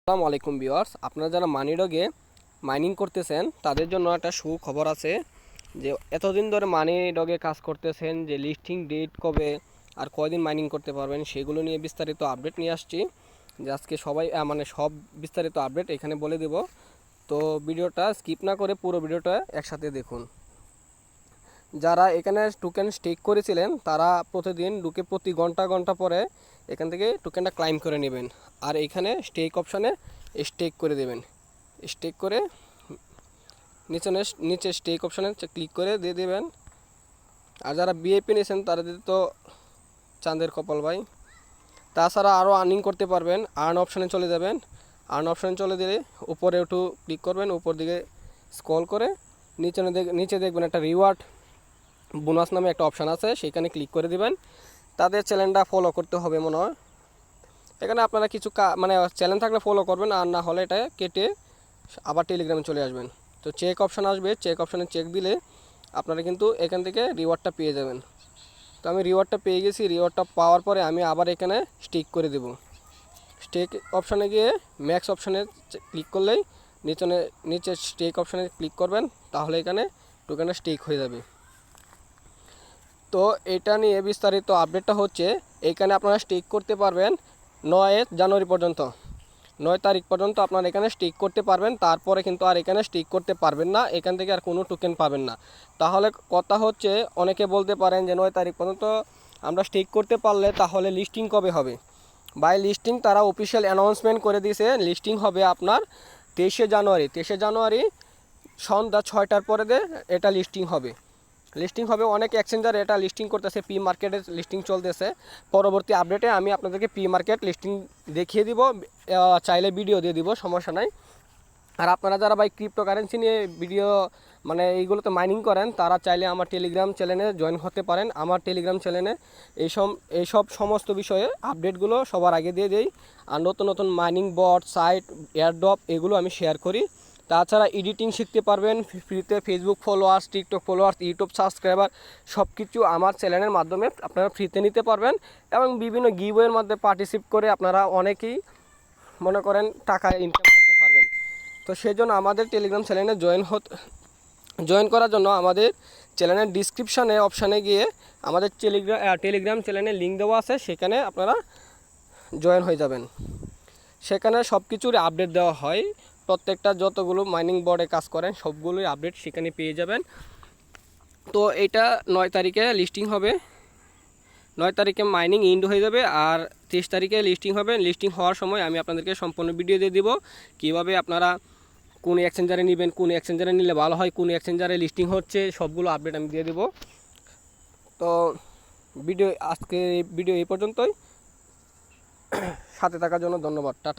আসসালামু আলাইকুম ভিউয়ার্স, আপনারা যারা মানিডগে মাইনিং করতেছেন তাদের জন্য একটা সুখবর আছে যে এতদিন ধরে মানিডগে কাজ করতেছেন যে লিস্টিং ডেট কবে আর কয়দিন মাইনিং করতে পারবেন সেগুলো নিয়ে বিস্তারিত আপডেট নিয়ে আসছি। যে আজকে সবাই সব বিস্তারিত আপডেট এখানে বলে দেব। তো ভিডিওটা স্কিপ না করে পুরো ভিডিওটা একসাথে দেখুন। যারা এখানে টোকেন স্টেক করেছিলেন তারা প্রতিদিন ঢুকে প্রতি ঘন্টা ঘন্টা পরে এখান থেকে টোকেনটা ক্লাইম করে নেবেন আর এখানে স্টেক অপশানে স্টেক করে দেবেন। স্টেক করে নিচে স্টেক অপশানে ক্লিক করে দিয়ে দেবেন। আর যারা বিএপি নিয়েছেন তারা তো চাঁদের কপাল ভাই। তাছাড়া আরও আর্নিং করতে পারবেন। আর্ন অপশানে চলে যাবেন। আর্ন অপশানে চলে দিলে উপরে একটু ক্লিক করবেন, উপর দিকে স্ক্রল করে নিচে দেখবেন একটা রিওয়ার্ড বোনাস নামে একটা অপশান আছে, সেখানে ক্লিক করে দিবেন। তাদের চ্যানেলটা ফলো করতে হবে মনে হয়। এখানে আপনারা কিছু চ্যানেল থাকলে ফলো করবেন, আর না হলে এটা কেটে আবার টেলিগ্রামে চলে আসবেন। তো চেক অপশান আসবে, চেক অপশানে চেক দিলে আপনারা কিন্তু এখান থেকে রিওয়ার্ডটা পেয়ে যাবেন। তো আমি রিওয়ার্ডটা পেয়ে গেছি। রিওয়ার্ডটা পাওয়ার পরে আমি আবার এখানে স্টিক করে দেব। স্টেক অপশানে গিয়ে ম্যাক্স অপশানে ক্লিক করলেই নিচে স্টেক অপশানে ক্লিক করবেন, তাহলে এখানে টোকেনটা স্টেক হয়ে যাবে। তো এটা নিয়ে বিস্তারিত আপডেটটা হচ্ছে, এইখানে আপনারা স্টেক করতে পারবেন 9 জানুয়ারি পর্যন্ত। 9 তারিখ পর্যন্ত আপনারা এখানে স্টেক করতে পারবেন। তারপরে কিন্তু আর এখানে স্টেক করতে পারবেন না, এখান থেকে আর কোনো টোকেন পাবেন না। তাহলে কথা হচ্ছে, অনেকে বলতে পারেন যে 9 তারিখ পর্যন্ত আমরা স্টেক করতে পারলে তাহলে লিস্টিং কবে হবে? বাই লিস্টিং তারা অফিসিয়াল অ্যানাউন্সমেন্ট করে দিয়েছে, লিস্টিং হবে আপনার 23শে জানুয়ারি সন্ধ্যা 6টার পরে এটা লিস্টিং হবে। অনেক এক্সচেঞ্জার এটা লিস্টিং করতেছে, পি মার্কেটে লিস্টিং চলতেছে। পরবর্তী আপডেটে আমি আপনাদেরকে পি মার্কেট লিস্টিং দেখিয়ে দিব, চাইলে ভিডিও দিয়ে দিব, সমস্যা নাই। আর আপনারা যারা ভাই ক্রিপ্টোকারেন্সি নিয়ে ভিডিও এইগুলোতে মাইনিং করেন তারা চাইলে আমার টেলিগ্রাম চ্যানেলে জয়েন হতে পারেন। আমার টেলিগ্রাম চ্যানেলে এইসব সমস্ত বিষয়ে আপডেটগুলো সবার আগে দিয়ে দেই। আর নতুন মাইনিং বট, সাইট, এয়ারড্রপ এগুলো আমি শেয়ার করি। তাছাড়া এডিটিং শিখতে পারবেন ফ্রিতে। Facebook followers, TikTok followers, YouTube subscriber সব কিছু আমার চ্যানেলের মাধ্যমে আপনারা ফ্রিতে নিতে পারবেন। এবং বিভিন্ন গিভওয়ের মধ্যে পার্টিসিপেট করে আপনারা অনেকেই মনে করেন টাকা ইনকাম করতে পারবেন। তো সেই জন্য আমাদের টেলিগ্রাম চ্যানেলে জয়েন করার জন্য আমাদের চ্যানেলের ডিসক্রিপশানে অপশানে গিয়ে আমাদের টেলিগ্রাম চ্যানেলের লিঙ্ক দেওয়া আছে, সেখানে আপনারা জয়েন হয়ে যাবেন। সেখানে সব কিছুর আপডেট দেওয়া হয়। প্রত্যেকটা যতগুলো মাইনিং বোর্ডে কাজ করেন সবগুলোই আপডেট সেখানে পেয়ে যাবেন। তো এটা 9 তারিখে লিস্টিং হবে। 9 তারিখে মাইনিং এন্ড হয়ে যাবে আর 30 তারিখে লিস্টিং হবে। লিস্টিং হওয়ার সময় আমি আপনাদেরকে সম্পূর্ণ ভিডিও দিয়ে দিব, কীভাবে আপনারা কোন এক্সচেঞ্জারে নেবেন, কোন এক্সচেঞ্জারে নিলে ভালো হয়, কোন এক্সচেঞ্জারে লিস্টিং হচ্ছে, সবগুলো আপডেট আমি দিয়ে দেব। তো আজকে ভিডিও এই পর্যন্তই। সাথে থাকার জন্য ধন্যবাদ। টাটা।